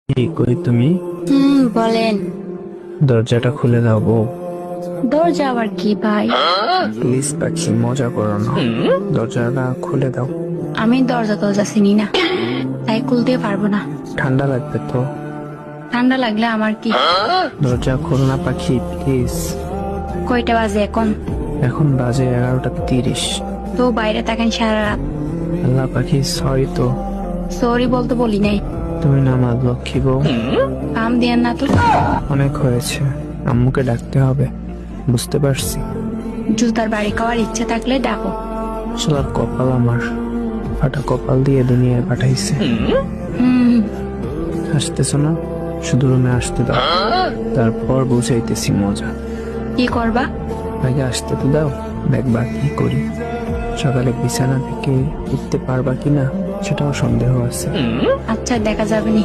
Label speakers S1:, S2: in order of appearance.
S1: এই কই তুমি?
S2: বলেন।
S1: দরজাটা খুলে দাও বউ।
S2: দরজা আবার কি ভাই?
S1: প্লিজ পাখি, মজা করো না। দরজাটা খুলে দাও।
S2: আমি দরজা চিনি না, তাই খুলতে পারবো না।
S1: ঠান্ডা লাগবে তো।
S2: ঠান্ডা লাগলে আমার কি?
S1: দরজা খোল না পাখি, প্লিজ।
S2: কয়টা বাজে এখন?
S1: এখন বাজে 11:30।
S2: তো বাইরে থাকেন সারা রাত।
S1: আল্লাহ পাখি, সরি তো।
S2: সরি বলতে বলি নাই।
S1: তুমি না আমার লক্ষ্মী বউ।
S2: কাম দিয়েন না তো।
S1: অনেক হয়েছে, আম্মুকে ডাকতে হবে। বুঝতে পারছি।
S2: জুতার বাড়ি খাওয়ার ইচ্ছা থাকলে ডাকো।
S1: শালার কপাল আমার, ফাটা কপাল দিয়ে দুনিয়ায় পাঠাইছে।
S2: হুম
S1: আসতেছো না? শুধু রুমে আসতে দাও, তারপর বুঝাইতেছি মজা।
S2: কি করবা?
S1: আগে আসতে তো দাও, দেখবা কি করি। সকালে বিছানা থেকে উঠতে পারবা কিনা সেটাও সন্দেহ আছে।
S2: আচ্ছা দেখা যাবে নি।